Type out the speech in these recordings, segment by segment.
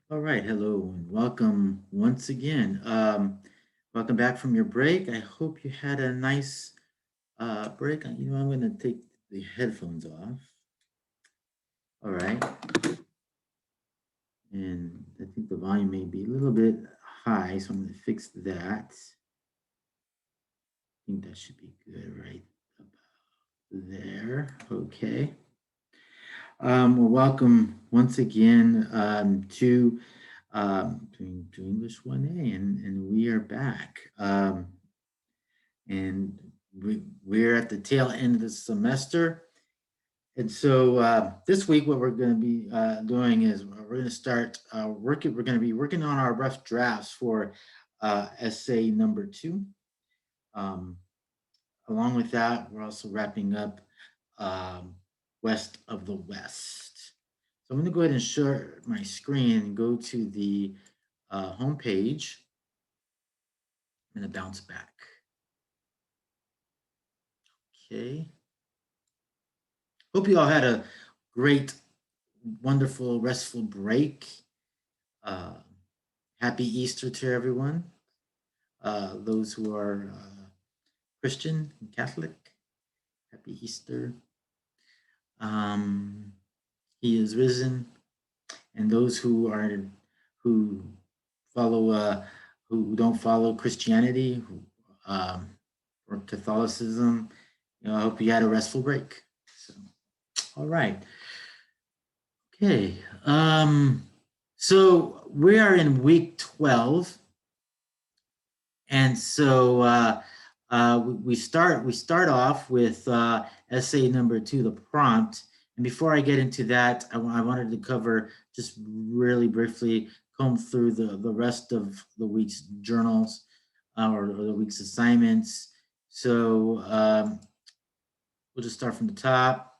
All right, hello and welcome once again. Welcome back from your break. I hope you had a nice break. I'm going to take the headphones off. All right, and I think the volume may be a little bit high, so I'm going to fix that. I think that should be good right about there. Okay. Well, welcome once again to English 1A, and we are back. And we're at the tail end of the semester. And so this week, what we're going to be doing is we're going to start working. We're going to be working on our rough drafts for essay number 2. Um, Along with that, we're also wrapping up um, West of the West. So I'm going to go ahead and share my screen and go to the home page. I'm going to bounce back. Okay. Hope you all had a great, wonderful, restful break. Uh, Happy Easter to everyone. Those who are Christian and Catholic, happy Easter. Um, he is risen, and those who follow who don't follow Christianity um, or Catholicism, I hope you had a restful break. So, all right. Okay. So we are in week 12. And so we start off with essay number 2, the prompt. And before I get into that, I wanted to cover just really briefly, comb through the rest of the week's journals or the week's assignments. So we'll just start from the top.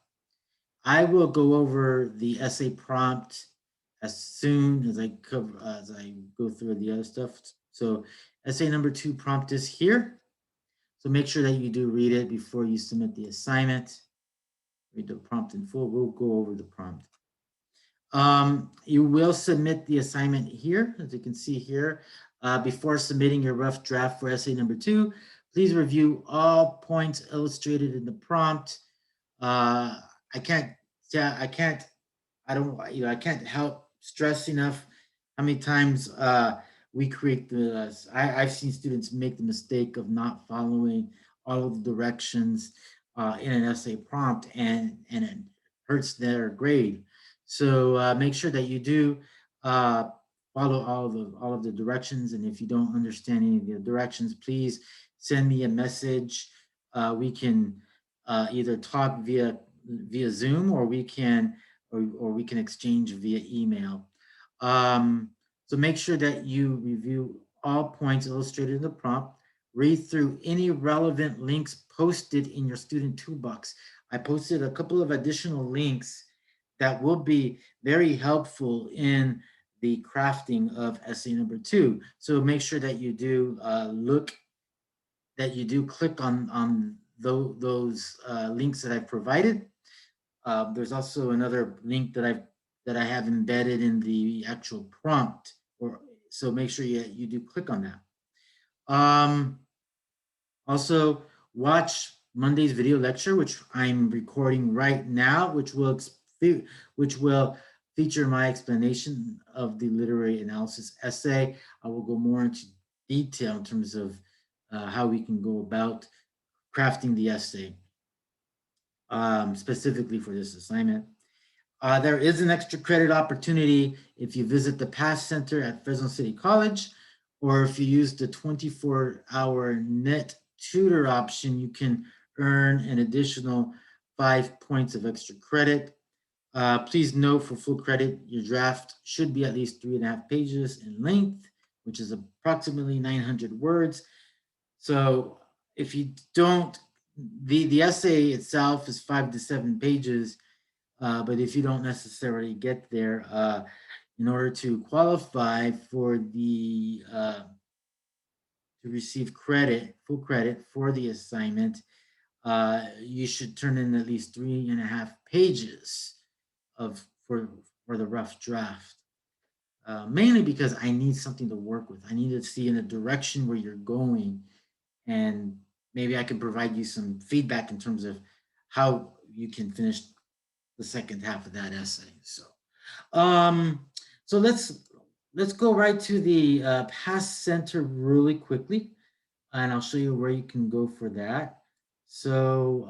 I will go over the essay prompt as soon as I go through the other stuff. So essay number 2 prompt is here. So make sure that you do read it before you submit the assignment. Read the prompt in full. We'll go over the prompt. You will submit the assignment here, as you can see here. Before submitting your rough draft for essay number 2, please review all points illustrated in the prompt. I can't, I can't help stress enough how many times we create I've seen students make the mistake of not following all of the directions in an essay prompt, and it hurts their grade. So make sure that you do follow all of the directions. And if you don't understand any of the directions, please send me a message. We can either talk via Zoom, or we can exchange via email. So make sure that you review all points illustrated in the prompt. Read through any relevant links posted in your student toolbox. I posted a couple of additional links that will be very helpful in the crafting of essay number 2. So make sure that you do click on those links that I've provided. There's also another link that I have embedded in the actual prompt, or so make sure you do click on that. Also, watch Monday's video lecture, which I'm recording right now, which will feature my explanation of the literary analysis essay. I will go more into detail in terms of how we can go about crafting the essay specifically for this assignment. There is an extra credit opportunity if you visit the Pass Center at Fresno City College, or if you use the 24-hour net tutor option, you can earn an additional 5 points of extra credit. Please note, for full credit, your draft should be at least 3.5 pages in length, which is approximately 900 words. So if you don't, the essay itself is 5 to 7 pages, but if you don't necessarily get there, in order to qualify for to receive full credit for the assignment, you should turn in at least 3.5 pages for the rough draft. mainly because I need something to work with. I need to see in a direction where you're going, and maybe I can provide you some feedback in terms of how you can finish the second half of that essay. Um, so let's go right to the past center really quickly, and I'll show you where you can go for that. So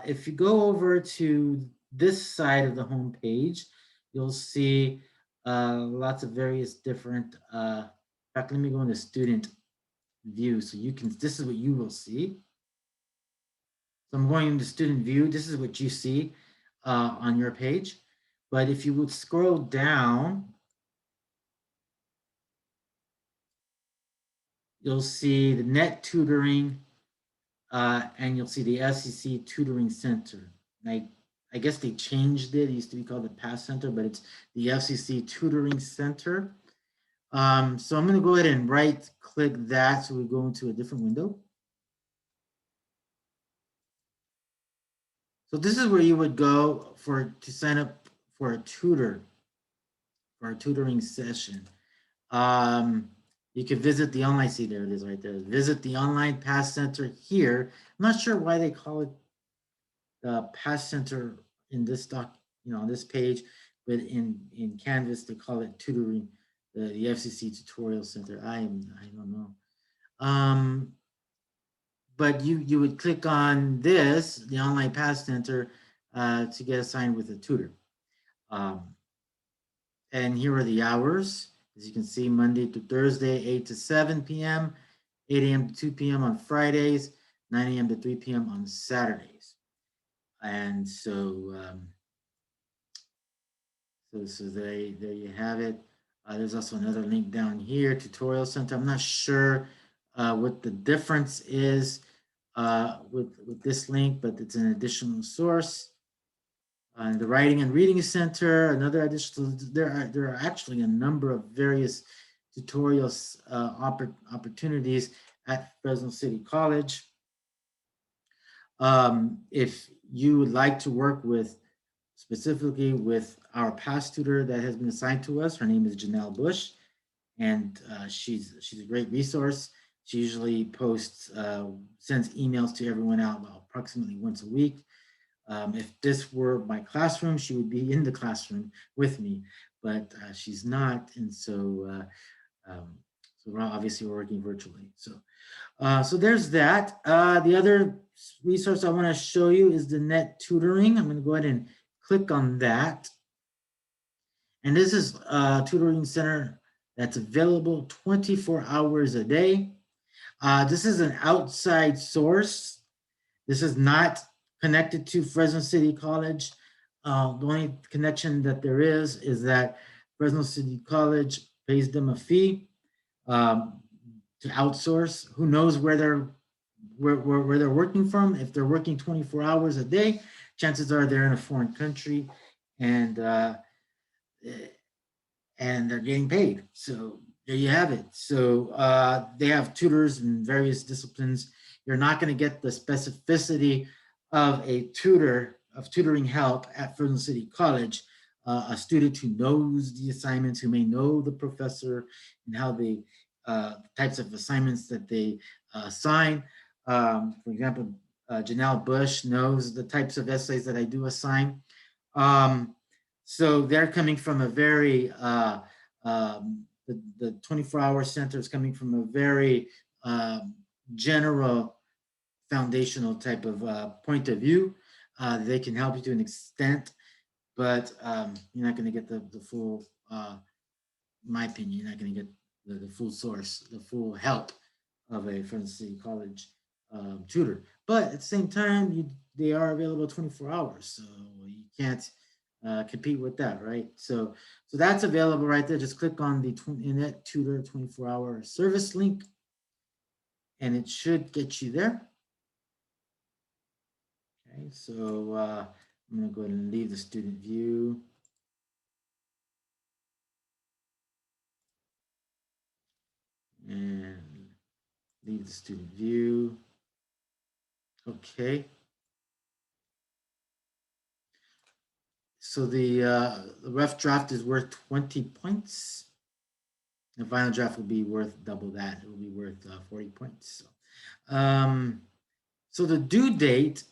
if you go over to this side of the home page, you'll see lots of various different. In fact, let me go into student view so you can. This is what you will see. So I'm going into student view. This is what you see on your page. But if you would scroll down, you'll see the net tutoring, and you'll see the SEC Tutoring Center. I guess they changed it. It used to be called the Pass Center, but it's the FCC Tutoring Center. So I'm going to go ahead and right click that so we go into a different window. So this is where you would go to sign up for a tutor, for a tutoring session. Um, you can visit the online, see there it is right there. Visit the online Pass Center here. I'm not sure why they call it the Pass Center in this doc, on this page, but in Canvas they call it tutoring, the FCC Tutorial Center. I don't know. But you would click on this, the Online Pass Center, to get assigned with a tutor. And here are the hours. As you can see, Monday to Thursday, 8 to 7 p.m., 8 a.m. to 2 p.m. on Fridays, 9 a.m. to 3 p.m. on Saturdays. And so there you have it. There's also another link down here, Tutorial Center. I'm not sure what the difference is with this link, but it's an additional source. The Writing and Reading Center, another additional, there are actually a number of various tutorials opportunities at Fresno City College. If you would like to work specifically with our past tutor that has been assigned to us, her name is Janelle Bush, and she's a great resource. She usually sends emails to everyone out approximately once a week. If this were my classroom, she would be in the classroom with me, but she's not, and so we're obviously working virtually. So there's that. The other resource I want to show you is the Net Tutoring. I'm going to go ahead and click on that, and this is a tutoring center that's available 24 hours a day. This is an outside source. This is not connected to Fresno City College. The only connection that there is that Fresno City College pays them a fee to outsource. Who knows where they're working from? If they're working 24 hours a day, chances are they're in a foreign country, and they're getting paid. So there you have it. So they have tutors in various disciplines. You're not going to get the specificity of a tutor, of tutoring help at Fresno City College, a student who knows the assignments, who may know the professor and how the types of assignments that they assign. For example, Janelle Bush knows the types of essays that I do assign. So they're coming from a very, the 24-hour center is coming from a very general foundational type of point of view. They can help you to an extent, but you're not going to get the full, in my opinion, you're not going to get the full source, the full help of a Fresno City College tutor. But at the same time, they are available 24 hours, so you can't compete with that, right? So that's available right there. Just click on the Net Tutor 24-hour service link, and it should get you there. Okay, so I'm going to go ahead and leave the student view. And leave the student view. Okay. So the rough draft is worth 20 points. The final draft will be worth double that. It will be worth 40 points. So the due date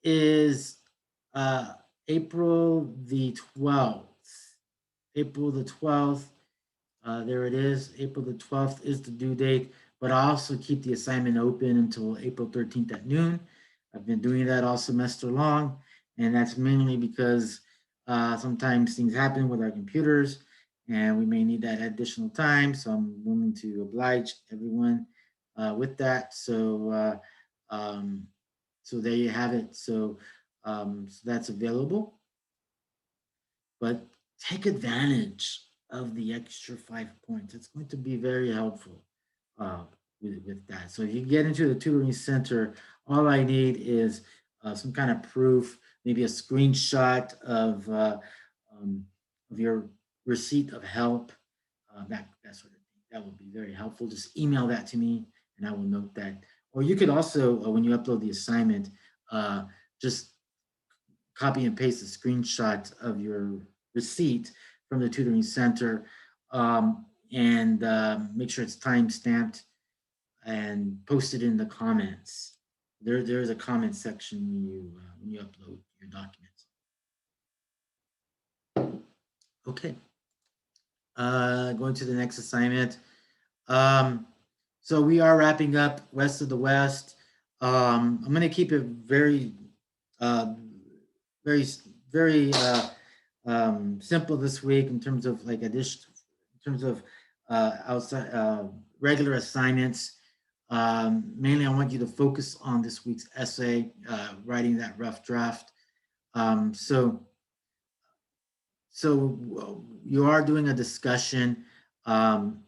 is April the 12th. April the 12th. There it is. April the 12th is the due date, but I also keep the assignment open until April 13th at noon. I've been doing that all semester long, and that's mainly because sometimes things happen with our computers and we may need that additional time. So I'm willing to oblige everyone with that. So there you have it. So that's available, but take advantage of the extra 5 points. It's going to be very helpful uh, with that. So if you get into the tutoring center, all I need is some kind of proof, maybe a screenshot um, of your receipt of help, that sort of thing. That would be very helpful. Just email that to me, and I will note that. Or you could also, when you upload the assignment, uh, just copy and paste a screenshot of your receipt from the tutoring center, and make sure it's time stamped and post it in the comments. There's a comment section when you upload your documents. Okay. Going to the next assignment. Um, so we are wrapping up West of the West. I'm going to keep it very, uh, very, very simple this week in terms of like addition, in terms of outside regular assignments. Mainly, I want you to focus on this week's essay, writing that rough draft. Um, so, so you are doing a discussion, um,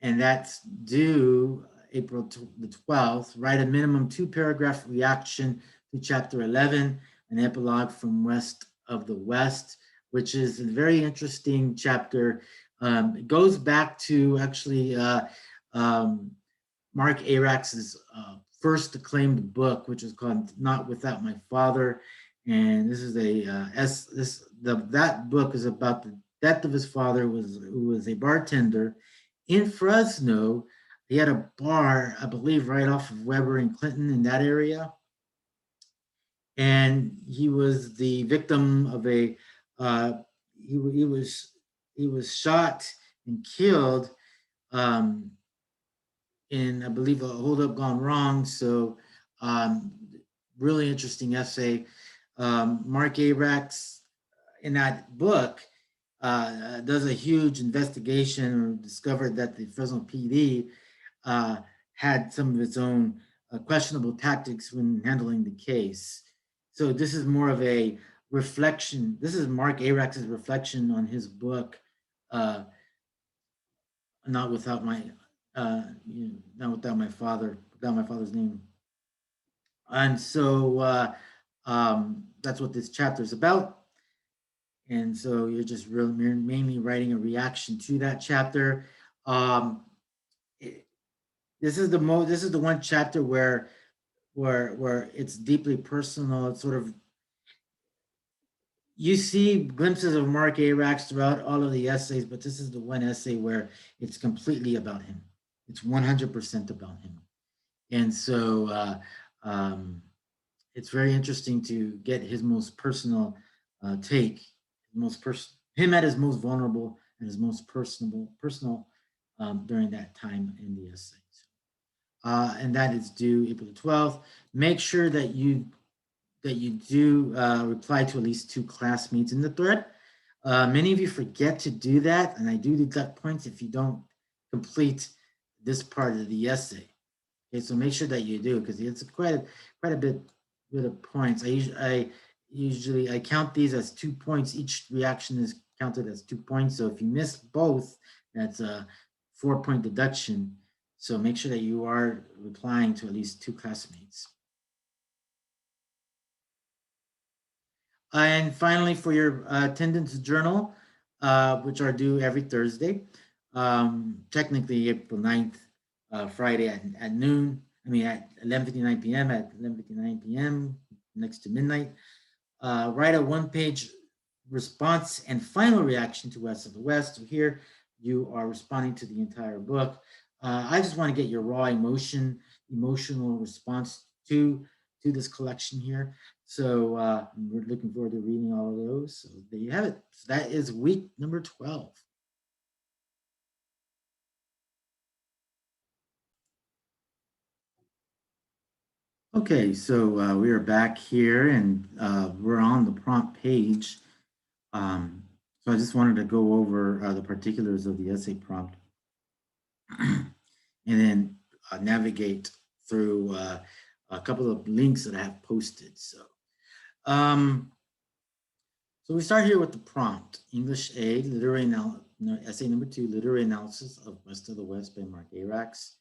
and that's due April the 12th. Write a minimum 2-paragraph reaction to Chapter 11, an epilogue from West of the West, which is a very interesting chapter. It goes back to actually um, Mark Arax's first acclaimed book, which is called Not Without My Father. And this is that book is about the death of his father, who was a bartender in Fresno. He had a bar, I believe, right off of Weber and Clinton in that area. And he was the victim of uh, he was shot and killed um, in, I believe, a hold up gone wrong. So um, really interesting essay. Mark Arax in that book does a huge investigation, or discovered that the Fresno PD had some of its own questionable tactics when handling the case. So this is more of a reflection. This is Mark Arax's reflection on his book, uh, not without my, not without my father, without my father's name. And so that's what this chapter is about. And so you're just really mainly writing a reaction to that chapter. Um, it, this is the one chapter where it's deeply personal. It's sort of, you see glimpses of Mark Arax throughout all of the essays, but this is the one essay where it's completely about him. It's 100% about him. And so um, it's very interesting to get his most personal take, him at his most vulnerable and his most personal during that time in the essay. And that is due April the 12th. Make sure that you do reply to at least 2 classmates in the thread. Many of you forget to do that, and I do deduct points if you don't complete this part of the essay. Okay, so make sure that you do, because it's quite a bit of points. I usually count these as 2 points. Each reaction is counted as 2 points. So if you miss both, that's a 4-point deduction. So make sure that you are replying to at least 2 classmates. And finally, for your attendance journal, which are due every Thursday, technically April 9th, Friday at noon, at 11:59 p.m., at 11:59 p.m., next to midnight. Write a 1-page response and final reaction to West of the West. So here, you are responding to the entire book. I just want to get your raw emotional response to this collection here. So we're looking forward to reading all of those. So there you have it. So that is week number 12. Okay, so we are back here and we're on the prompt page. So I just wanted to go over the particulars of the essay prompt and then navigate through a couple of links that I have posted. Um, so we start here with the prompt, English A, essay number 2, literary analysis of West of the West by Mark Arax.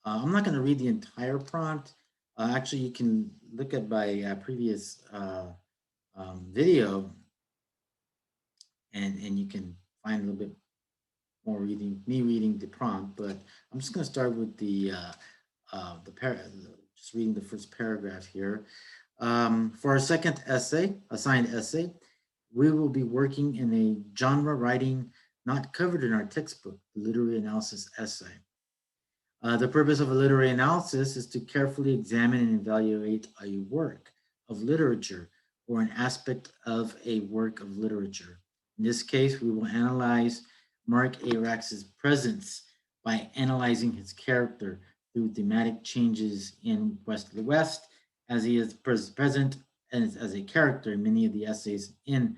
I'm not going to read the entire prompt. Actually, you can look at my previous video and you can find a little bit more me reading the prompt, but I'm just going to start with just reading the first paragraph here. For our second assigned essay, we will be working in a genre writing not covered in our textbook, literary analysis essay. The purpose of a literary analysis is to carefully examine and evaluate a work of literature or an aspect of a work of literature. In this case, we will analyze Mark Arax's presence by analyzing his character through thematic changes in West of the West, as he is present as a character in many of the essays in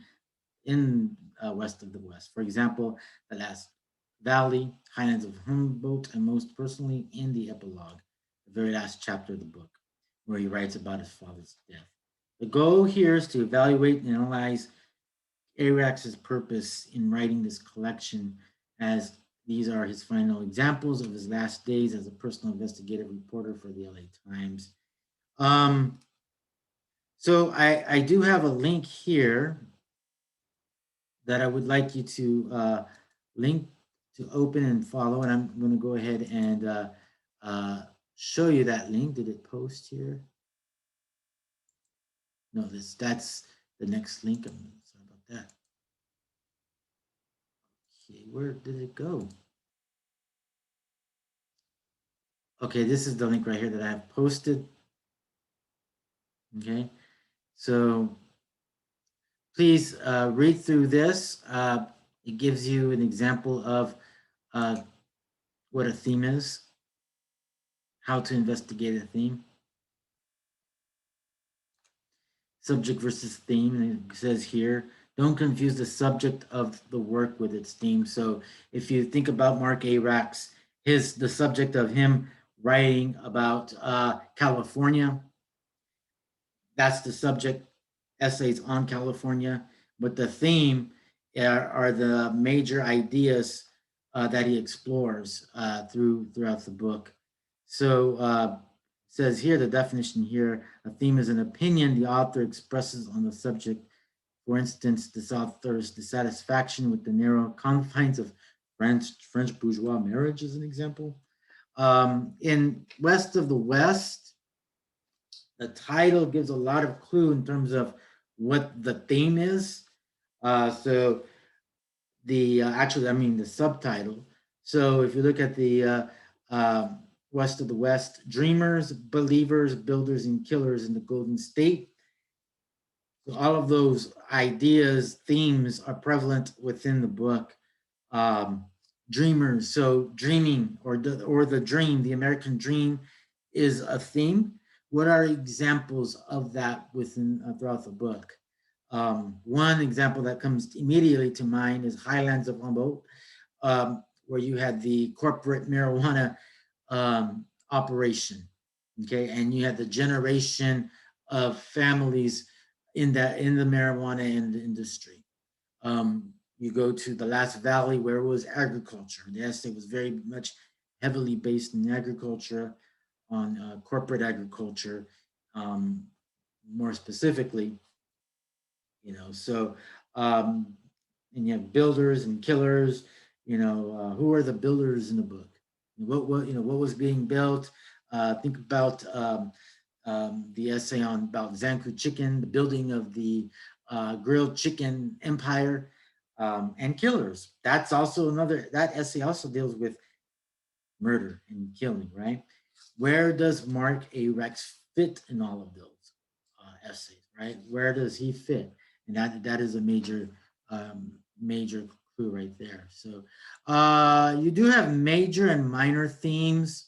West of the West. For example, The Last Valley, Highlands of Humboldt, and most personally in the epilogue, the very last chapter of the book, where he writes about his father's death. The goal here is to evaluate and analyze Arax's purpose in writing this collection, as these are his final examples of his last days as a personal investigative reporter for the LA Times. So I do have a link here that I would like you to link to open and follow, and I'm going to go ahead and show you that link. Did it post here? No, that's the next link. I'm sorry about that. Okay, where did it go? Okay, this is the link right here that I have posted. Okay, so please read through this. It gives you an example of what a theme is, how to investigate a theme. Subject versus theme, and it says here, don't confuse the subject of the work with its theme. So if you think about Mark Arax, the subject of him writing about California, that's the subject, essays on California, but the theme are the major ideas that he explores throughout the book. So says here, the definition here, a theme is an opinion the author expresses on the subject. For instance, this author's dissatisfaction with the narrow confines of French bourgeois marriage is an example. In West of the West, the title gives a lot of clue in terms of what the theme is. So the subtitle. So if you look at the West of the West, dreamers, believers, builders, and killers in the Golden State. So all of those ideas, themes are prevalent within the book. Dreamers, so dreaming or the dream, the American dream is a theme. What are examples of that within throughout the book? One example that comes immediately to mind is Highlands of Humboldt, where you had the corporate marijuana operation, okay, and you had the generation of families in the marijuana industry. You go to the Last Valley, where it was agriculture. The essay was very much heavily based in agriculture, on corporate agriculture, more specifically. So and you have builders and killers. Who are the builders in the book? What was being built? Think about the essay about Zankou chicken, the building of the grilled chicken empire. and killers. That's also another, that essay also deals with murder and killing, right? Where does Mark A. Rex fit in all of those essays, right? Where does he fit? And that is a major clue right there. So you do have major and minor themes.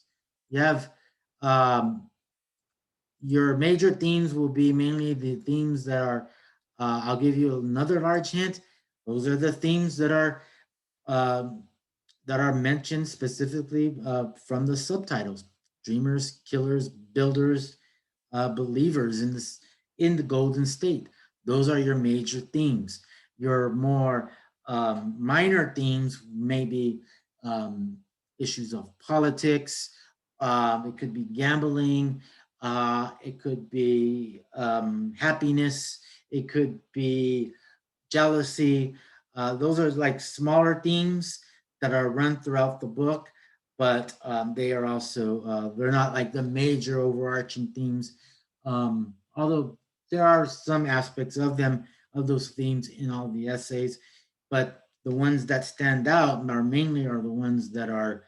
You have your major themes will be mainly the themes that are, I'll give you another large hint. Those are the themes um, that are mentioned specifically from the subtitles: dreamers, killers, builders, believers in the Golden State. Those are your major themes. Your more minor themes may be issues of politics. It could be gambling. It could be happiness. It could be jealousy. Those are like smaller themes that are run throughout the book, but they are also, they're not like the major overarching themes. Although there are some aspects of them, of those themes in all the essays, but the ones that stand out are mainly are the ones that are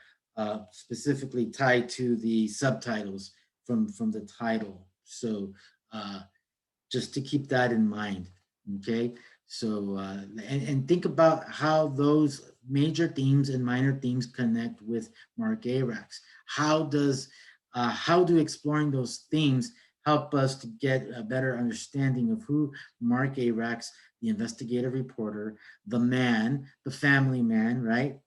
specifically tied to the subtitles from the title. So just to keep that in mind, okay? So, and think about how those major themes and minor themes connect with Mark Arax. How do exploring those themes help us to get a better understanding of who Mark Arax, the investigative reporter, the man, the family man, right?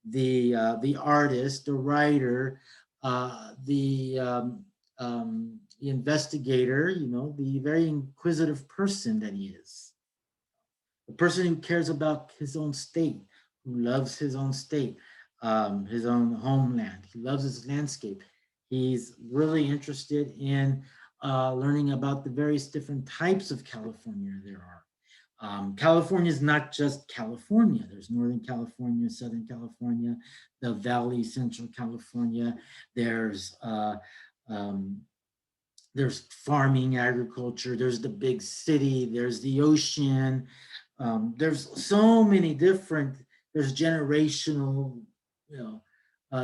The artist, the writer, the investigator, you know, the very inquisitive person that he is, the person who cares about his own state, who loves his own state, his own homeland. He loves his landscape. He's really interested in learning about the various different types of California there are. California is not just California. There's Northern California, Southern California, the Valley, Central California. Um, there's farming, agriculture, there's the big city, there's the ocean, there's so many different, there's generational, you know,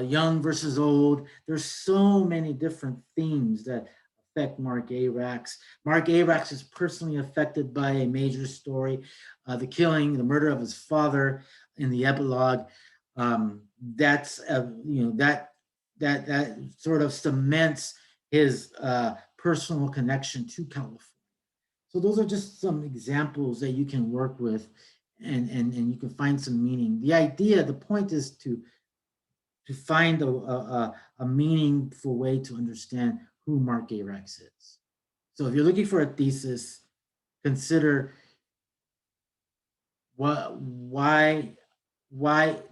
young versus old. There's so many different themes that affect Mark Arax. Mark Arax is personally affected by a major story, the killing, the murder of his father in the epilogue. That's, that sort of cements his personal connection to California. So those are just some examples that you can work with, and you can find some meaning. The idea, the point is to find a meaningful way to understand who Mark Arax is. So if you're looking for a thesis, consider why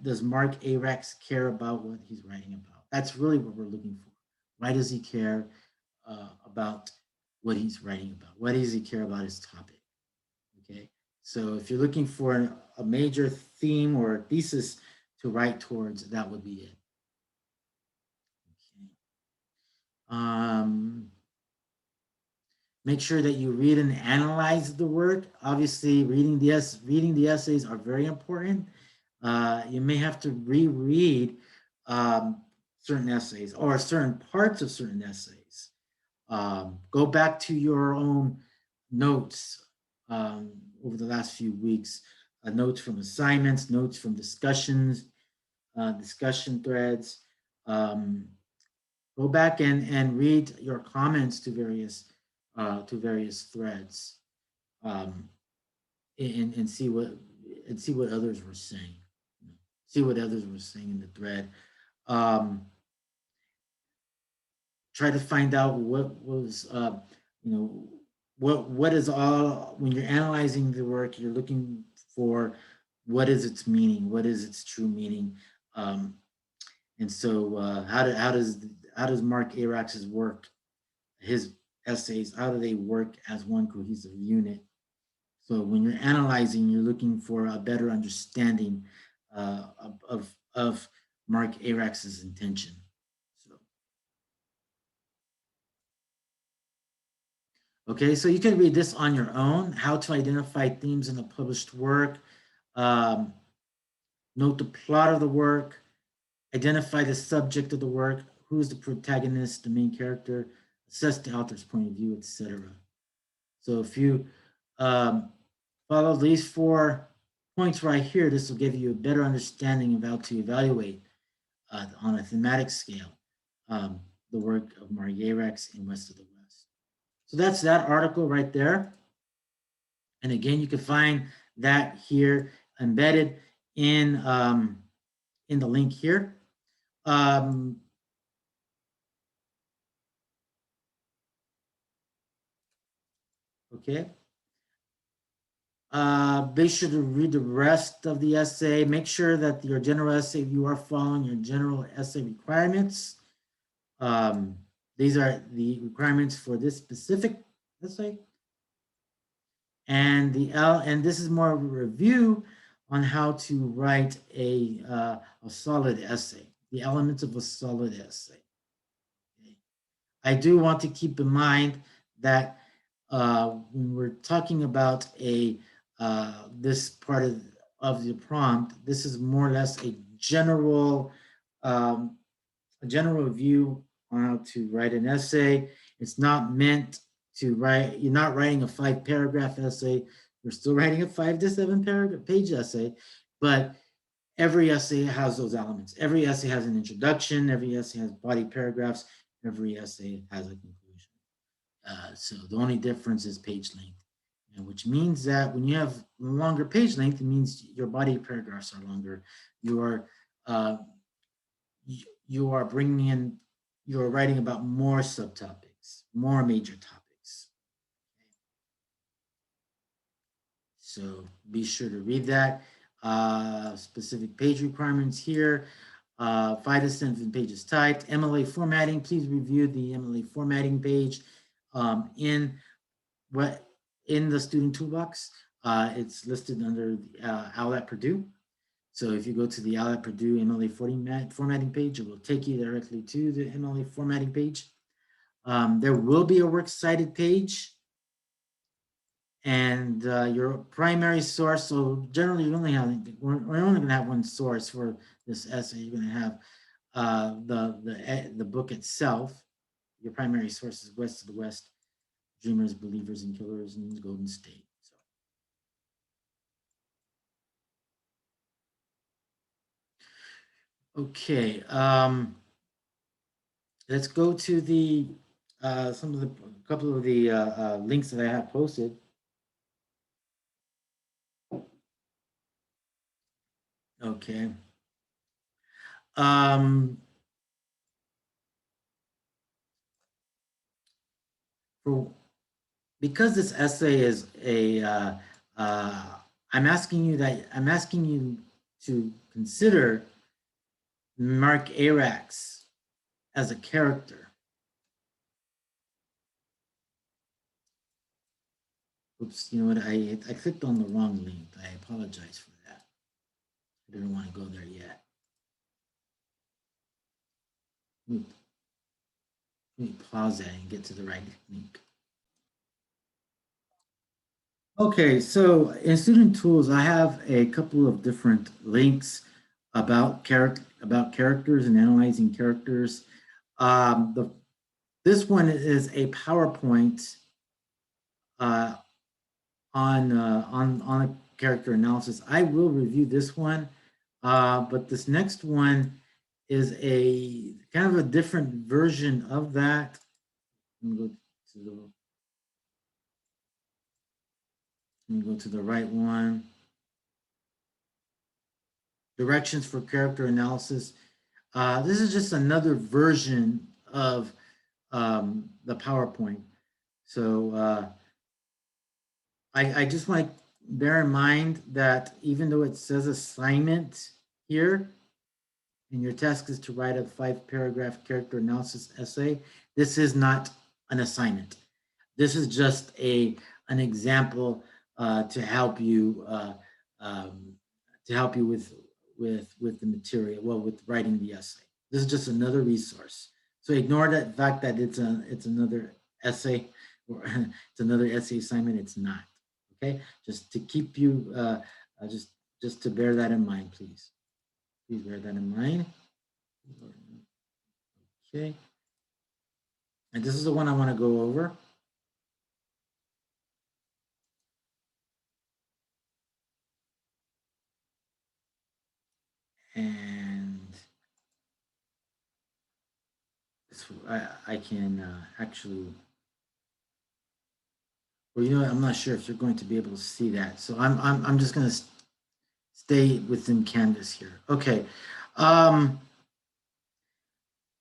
does Mark Arax care about what he's writing about? That's really what we're looking for. Why does he care about what he's writing about? Why does he care about his topic? Okay, so if you're looking for a major theme or a thesis to write towards, that would be it. Okay. Make sure that you read and analyze the work. Obviously, reading the essays are very important. You may have to reread certain essays or certain parts of certain essays. Go back to your own notes over the last few weeks, notes from assignments, notes from discussions, discussion threads. Go back and read your comments to various threads, and see what others were saying. See what others were saying in the thread. Try to find out what was, what is all, when you're analyzing the work, you're looking for what is its meaning, what is its true meaning. And so how does Mark Arax's work, his essays, how do they work as one cohesive unit? So when you're analyzing, you're looking for a better understanding of Mark Arax's intention. So, okay, so you can read this on your own, how to identify themes in a published work. Um, Note the plot of the work, identify the subject of the work, who is the protagonist, the main character, assess the author's point of view, etc. So if you um, follow these 4 points right here, this will give you a better understanding of how to evaluate on a thematic scale um, the work of Mark Yerex in West of the West. So that's that article right there. And again, you can find that here embedded in the link here. Um, okay. Be sure to read the rest of the essay. Make sure that your general essay, you are following your general essay requirements. These are the requirements for this specific essay. And this is more of a review on how to write a solid essay, the elements of a solid essay. Okay. I do want to keep in mind that when we're talking about this part of the prompt, this is more or less um, a general view on how to write an essay. It's not meant to write, you're not writing a 5-paragraph essay. You're still writing a 5 to 7 page essay, but every essay has those elements. Every essay has an introduction, every essay has body paragraphs, every essay has a conclusion. So the only difference is page length, which means that when you have longer page length, it means your body paragraphs are longer. You are uh, you are bringing in, you are writing about more subtopics, more major topics. So be sure to read that. Specific page requirements here. 5 to 7 pages typed. MLA formatting. Please review the MLA formatting page in the student toolbox. It's listed under OWL at Purdue. So if you go to the OWL at Purdue MLA formatting page, it will take you directly to the MLA formatting page. There will be a works cited page and your primary source. So generally, we're only going to have one source for this essay. You're going to have the book itself. Your primary source is West of the West, Dreamers, Believers, and Killers in Golden State. Okay, let's go to the couple of the links that I have posted. Okay. Because this essay is I'm asking you to consider Mark Yerex as a character. Oops, you know what? I clicked on the wrong link. I apologize for that. I didn't want to go there yet. Let me pause that and get to the right link. Okay, so in Student Tools, I have a couple of different links about characters and analyzing characters. This one is a PowerPoint on a character analysis. I will review this one, but this next one is a kind of a different version of that. Let me go to the right one. Directions for character analysis. This is just another version of the PowerPoint. So I just want to bear in mind that even though it says assignment here, and your task is to write a 5-paragraph character analysis essay, this is not an assignment. This is just an example to help you with the material, well, with writing the essay. This is just another resource. So ignore that fact that it's another essay or it's another essay assignment. It's not. Okay, just to keep you just just to bear that in mind, please. Please bear that in mind. Okay. And this is the one I want to go over. And I can actually, well, you know what? I'm not sure if you're going to be able to see that. So I'm just going to stay within Canvas here. Okay.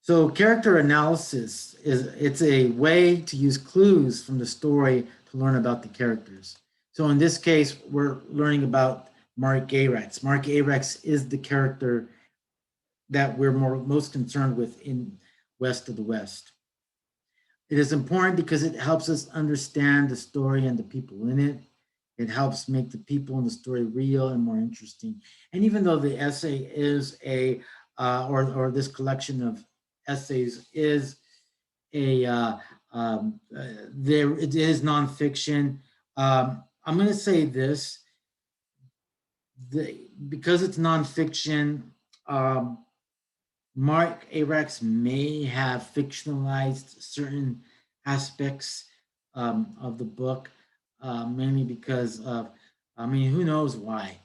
So character analysis it's a way to use clues from the story to learn about the characters. So in this case, we're learning about Mark Arax. Mark Arax is the character that we're most concerned with in West of the West. It is important because it helps us understand the story and the people in it. It helps make the people in the story real and more interesting. And even though the essay is or this collection of essays is there, it is nonfiction. I'm going to say this: because it's nonfiction, Mark Arax may have fictionalized certain aspects of the book, mainly because of, I mean, who knows why?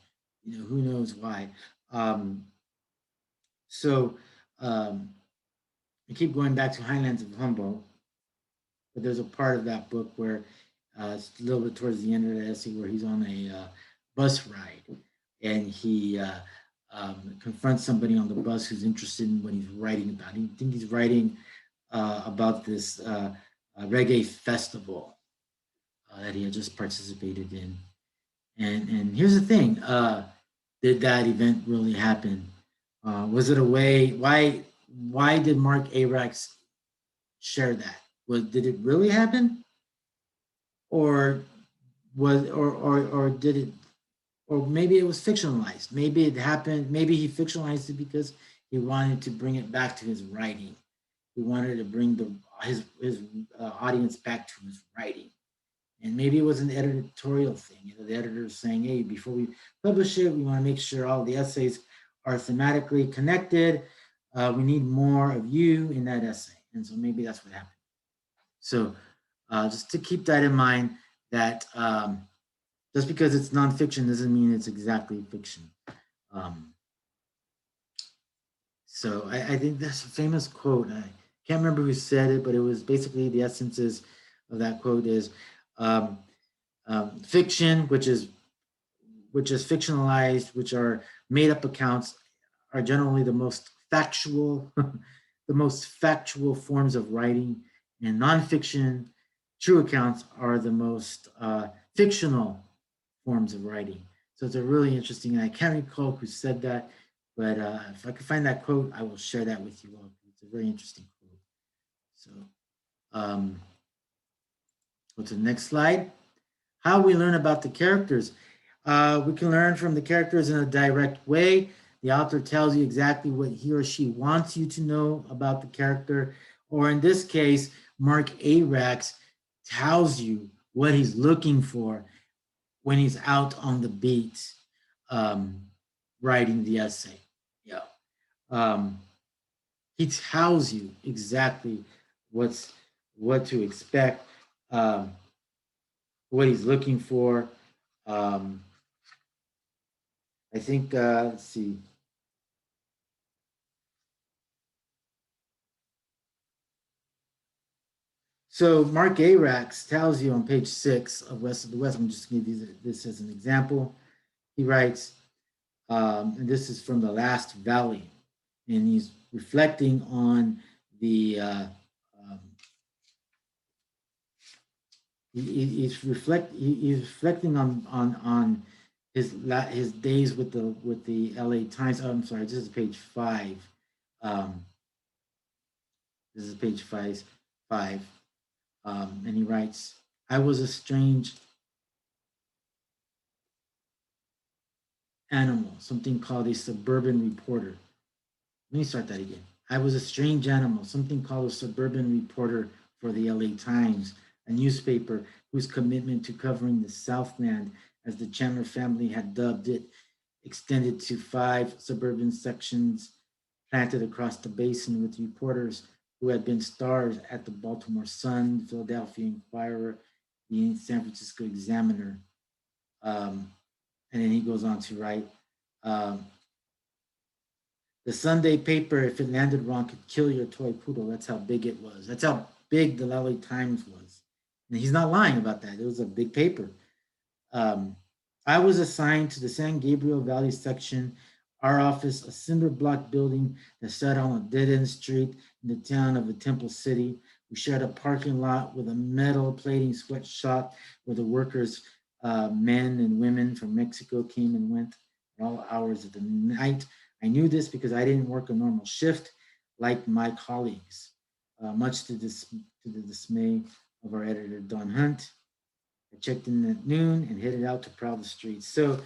You know, who knows why? Um, so I keep going back to Highlands of Humboldt, but there's a part of that book where it's a little bit towards the end of the essay where he's on a bus ride and he confronts somebody on the bus who's interested in what he's writing about. I think he's writing about this reggae festival that he had just participated in. And here's the thing: did that event really happen? Was it a way? Why did Mark Arax share that? Did it really happen, or or did it, or maybe it was fictionalized? Maybe it happened. Maybe he fictionalized it because he wanted to bring it back to his writing. He wanted to bring his audience back to his writing. And maybe it was an editorial thing. You know, the editor is saying, "Hey, before we publish it, we want to make sure all the essays are thematically connected. We need more of you in that essay." And so maybe that's what happened. So just to keep that in mind, that just because it's nonfiction doesn't mean it's exactly fiction. So I think that's a famous quote. I can't remember who said it, but it was basically the essences of that quote is um, fiction, which is fictionalized, which are made up accounts, are generally the most factual, the most factual forms of writing, and nonfiction, true accounts are the most fictional forms of writing. So it's a really interesting, and I can't recall who said that, but if I could find that quote, I will share that with you all. It's a very interesting quote. So go to the next slide. How we learn about the characters. We can learn from the characters in a direct way. The author tells you exactly what he or she wants you to know about the character. Or in this case, Mark Arax tells you what he's looking for when he's out on the beat writing the essay. Yeah. He tells you exactly what to expect, what he's looking for. I think, let's see. So Mark Arax tells you on page 6 of West of the West, I'm just going to give you this as an example. He writes, and this is from The Last Valley, and he's reflecting on the, he's reflecting on his days with the LA Times. Oh, I'm sorry, this is page 5. This is page 5. And he writes, "I was a strange animal, something called a suburban reporter." Let me start that again. "I was a strange animal, something called a suburban reporter for the LA Times, a newspaper whose commitment to covering the Southland, as the Chandler family had dubbed it, extended to 5 suburban sections planted across the basin with reporters who had been stars at the Baltimore Sun, Philadelphia Inquirer, the San Francisco Examiner. And then he goes on to write, um, the Sunday paper, if it landed wrong, could kill your toy poodle. That's how big it was. That's how big the LA Times was. And he's not lying about that. It was a big paper. Um, I was assigned to the San Gabriel Valley section, our office, a cinder block building that sat on a dead end street in the town of the Temple City. We shared a parking lot with a metal plating sweatshop where the workers, men and women from Mexico, came and went at all hours of the night. I knew this because I didn't work a normal shift like my colleagues, much to the dismay of our editor, Don Hunt. I checked in at noon and headed out to prowl the streets. So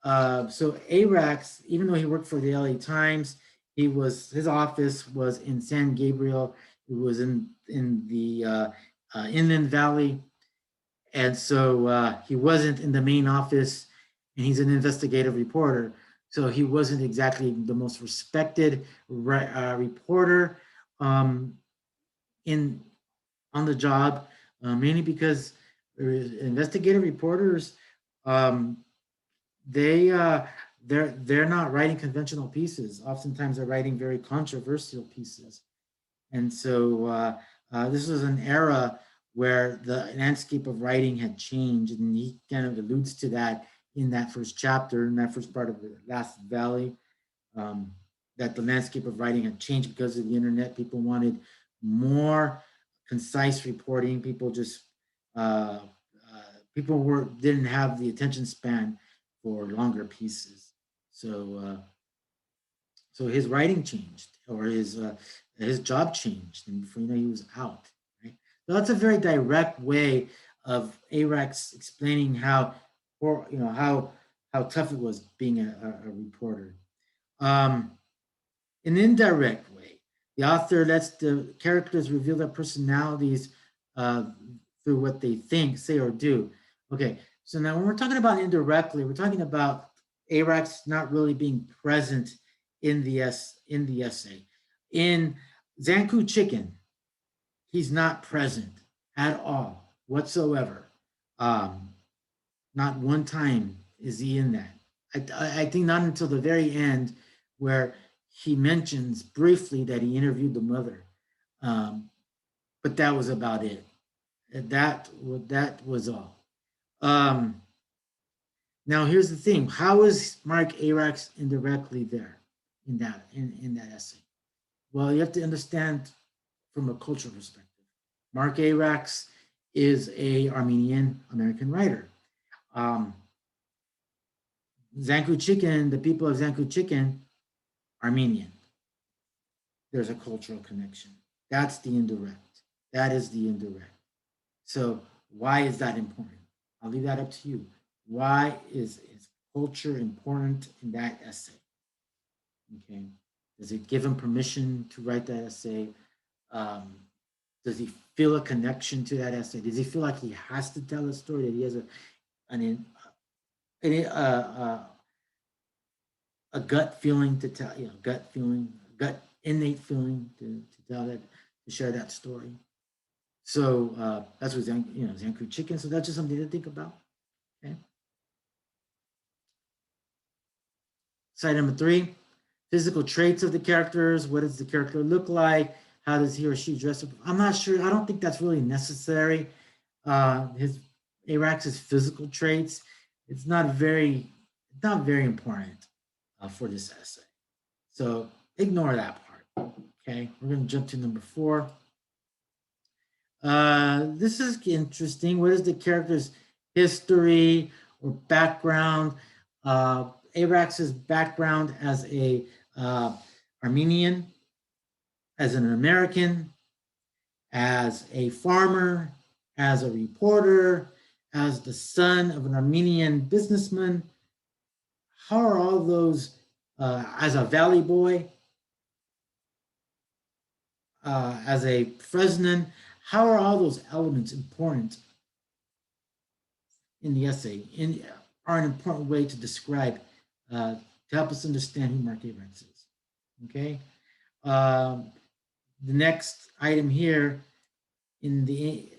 Arax, even though he worked for the LA Times, his office was in San Gabriel. It was in the Inland Valley, and so he wasn't in the main office. And he's an investigative reporter, so he wasn't exactly the most respected reporter in on the job, mainly because investigative reporters, um, they're not writing conventional pieces. Oftentimes, they're writing very controversial pieces, and so this was an era where the landscape of writing had changed, and he kind of alludes to that in that first chapter, in that first part of the Last Valley, um, that the landscape of writing had changed because of the internet. People wanted more concise reporting. People just people didn't have the attention span for longer pieces. So his writing changed, or his job changed, and before you know, he was out. Right. So that's a very direct way of Arax explaining how, or how tough it was being a reporter. Um, an indirect way, the author lets the characters reveal their personalities uh, through what they think, say, or do. Okay, so now when we're talking about indirectly, we're talking about Arax not really being present in the essay. In Zanku Chicken, he's not present at all whatsoever. Um, not one time is he in that. I think not until the very end, where he mentions briefly that he interviewed the mother, um, but that was about it. That was all. Um, Now here's the thing: how is Mark Arax indirectly there in that essay? Well, you have to understand from a cultural perspective. Mark Arax is a Armenian American writer. Um, Zanku Chicken, the people of Zanku Chicken, Armenian. There's a cultural connection. That's the indirect. That is the indirect. So why is that important? I'll leave that up to you. Why is culture important in that essay? Okay. Does it give him permission to write that essay? Um, does he feel a connection to that essay? Does he feel like he has to tell a story, that he has an, a gut feeling to tell, gut feeling, gut innate feeling to tell that, to share that story? So that's what Zanku Chicken. So that's just something to think about. Okay. Side number 3, physical traits of the characters. What does the character look like? How does he or she dress up? I'm not sure. I don't think that's really necessary. His Arax's physical traits. It's not very important for this essay. So ignore that part. Okay, we're going to jump to number 4. This is interesting. What is the character's history or background? Arax's background as a Armenian, as an American, as a farmer, as a reporter, as the son of an Armenian businessman. How are all those, as a Valley boy, as a Fresnan, how are all those elements important in the essay, are an important way to describe to help us understand who Mark Abrax is. Okay. Um, the next item here in the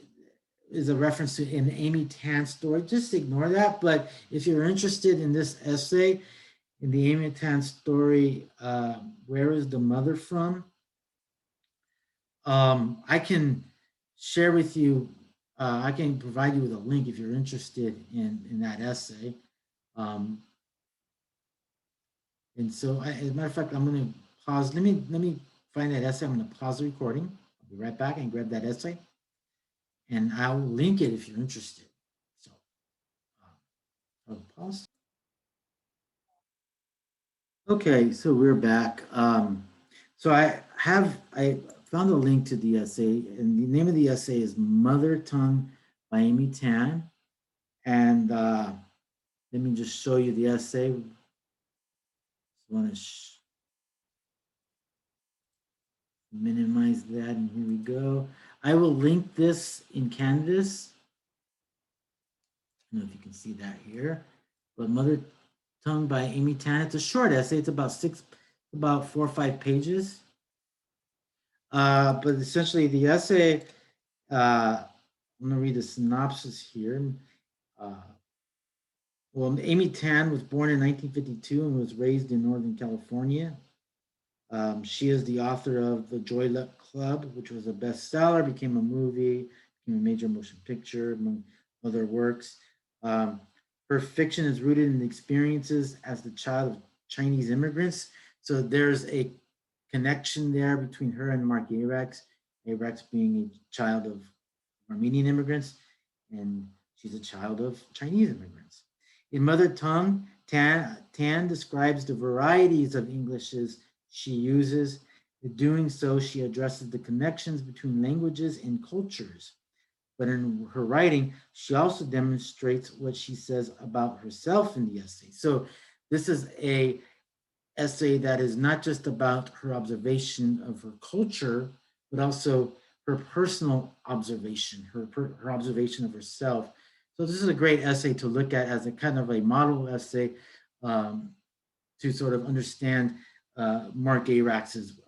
is a reference to an Amy Tan story. Just ignore that. But if you're interested in this essay, in the Amy Tan story, Where is the Mother From? I can share with you, I can provide you with a link if you're interested in that essay. Um, and so, as a matter of fact, I'm going to pause. Let me find that essay. I'm going to pause the recording. I'll be right back and grab that essay, and I'll link it if you're interested. So, I'll pause. Okay, so we're back. So I found a link to the essay, and the name of the essay is Mother Tongue by Amy Tan. And let me just show you the essay. Just want to minimize that, and here we go. I will link this in Canvas. I don't know if you can see that here, but Mother Tongue by Amy Tan. It's a short essay. It's about 4 or 5 pages. But essentially, the essay. I'm going to read the synopsis here. Uh, well, Amy Tan was born in 1952 and was raised in Northern California. She is the author of The Joy Luck Club, which was a bestseller, became a movie, became a major motion picture, among other works. Um, Her fiction is rooted in experiences as the child of Chinese immigrants. So there's a connection there between her and Mark Abrax, Abrax being a child of Armenian immigrants, and she's a child of Chinese immigrants. In Mother Tongue, Tan describes the varieties of Englishes she uses. In doing so, she addresses the connections between languages and cultures. But in her writing, she also demonstrates what she says about herself in the essay. So this is a essay that is not just about her observation of her culture, but also her personal observation, her observation of herself. So this is a great essay to look at as a kind of a model essay, um, to sort of understand Mark Abrax's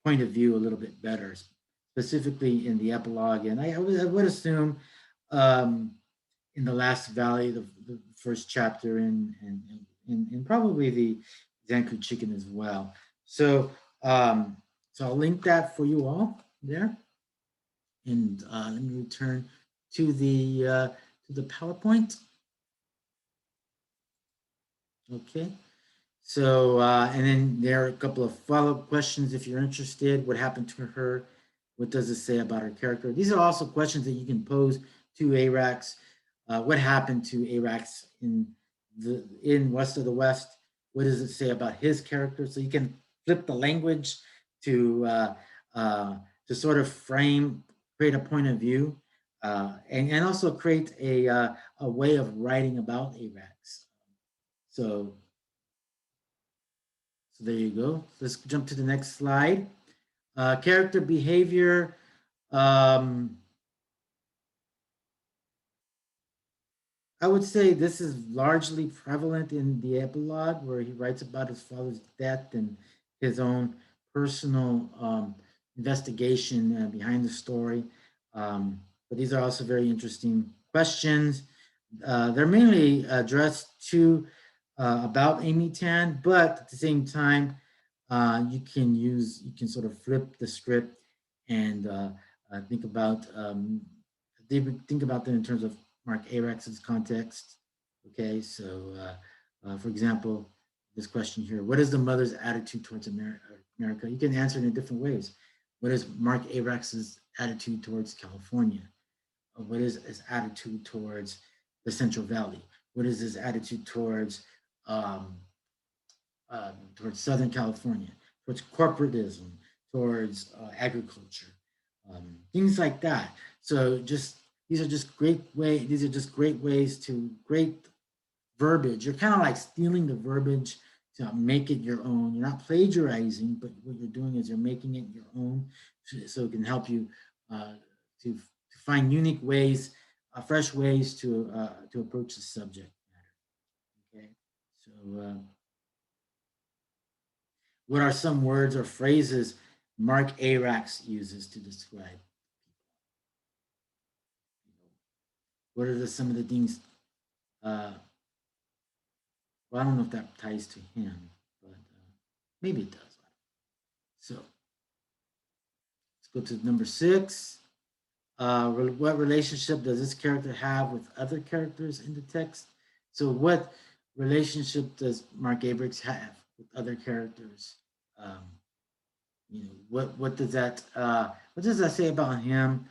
point of view a little bit better, specifically in the epilogue. And I would assume um, in the Last Valley, the first chapter, and probably the Zanku Chicken as well. So so I'll link that for you all there. And let me return to the PowerPoint. Okay. So, and then there are a couple of follow-up questions if you're interested. What happened to her? What does it say about her character? These are also questions that you can pose to Abrax. What happened to Abrax in West of the West? What does it say about his character? So you can flip the language to sort of create a point of view, and also create a way of writing about Abrax. So so there you go. Let's jump to the next slide. Character behavior. Um, I would say this is largely prevalent in the epilogue where he writes about his father's death and his own personal investigation behind the story. But these are also very interesting questions. They're mainly addressed to about Amy Tan, but at the same time, you can sort of flip the script and think about think about them in terms of Mark Abrax's context. Okay, so for example, this question here: what is the mother's attitude towards America? You can answer it in different ways. What is Mark Abrax's attitude towards California? What is his attitude towards the Central Valley? What is his attitude um, towards Southern California, towards corporatism, towards agriculture, things like that. So just these are just great ways to great verbiage. You're kind of like stealing the verbiage to make it your own. You're not plagiarizing, but what you're doing is you're making it your own, so it can help you to find unique ways, fresh ways to approach the subject matter. Okay, so. What are some words or phrases Mark Arax uses to describe? What are some of the things? Well, I don't know if that ties to him, but maybe it does. So let's go to number 6. What relationship does this character have with other characters in the text? So what relationship does Mark Abrams have with other characters? Um, what does that say about him?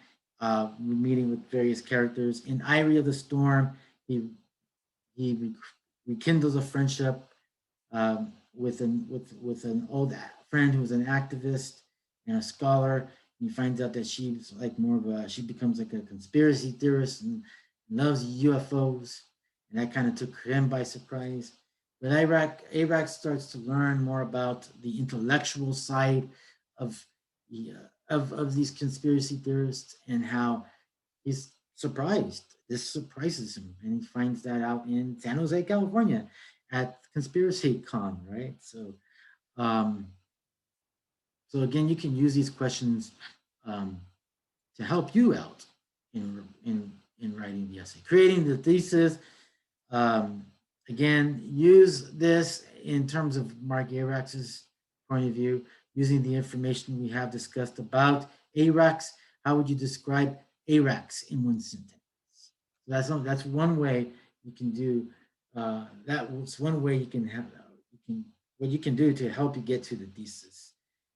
Meeting with various characters in Eyrie of the Storm, he rekindles a friendship with an old friend who's an activist and a scholar. He finds out that she's like she becomes like a conspiracy theorist and loves UFOs, and that kind of took him by surprise. But Iraq starts to learn more about the intellectual side of of these conspiracy theorists and how he's surprised. This surprises him, and he finds that out in San Jose, California, at Conspiracy Con, right? Um, so again, you can use these questions um, to help you out in writing the essay, creating the thesis. Um, Again, use this in terms of Mark Arax's point of view, using the information we have discussed about Arax. How would you describe Arax in one sentence? That's one way you can do. That's one way you can have what you can do to help you get to the thesis.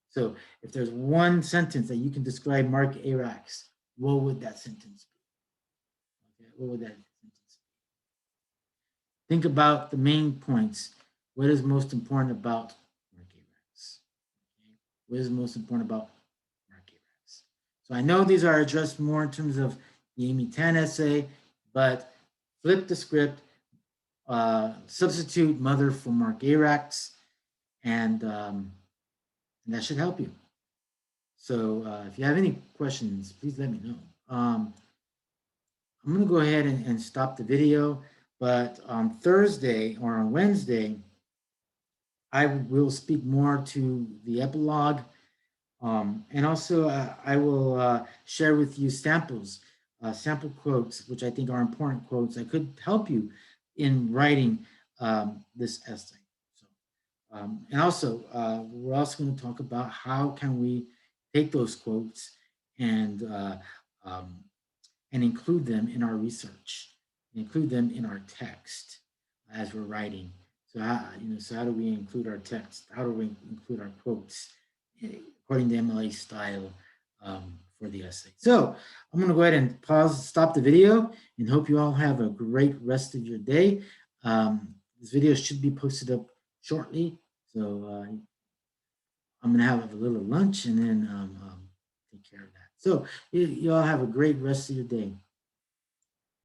So if there's one sentence that you can describe Mark Arax, what would that sentence be? Okay, what would that sentence be? Think about the main points. What is most important about Mark Arax? Okay. What is most important about Mark Arax? So I know these are addressed more in terms of the Amy Tan essay, but flip the script, substitute mother for Mark Arax, and that should help you. So if you have any questions, please let me know. I'm going to go ahead and stop the video, but on Thursday or on Wednesday, I will speak more to the epilogue. And also, I will share with you samples, sample quotes, which I think are important quotes that could help you in writing this essay. So, and also, we're also going to talk about how can we take those quotes and um, include them in our research, include them in our text as we're writing. So how do we include our text? How do we include our quotes according to MLA style for the essay? So I'm going to go ahead and stop the video, and hope you all have a great rest of your day. This video should be posted up shortly, so I'm going to have a little lunch and then take care of that. So you all have a great rest of your day.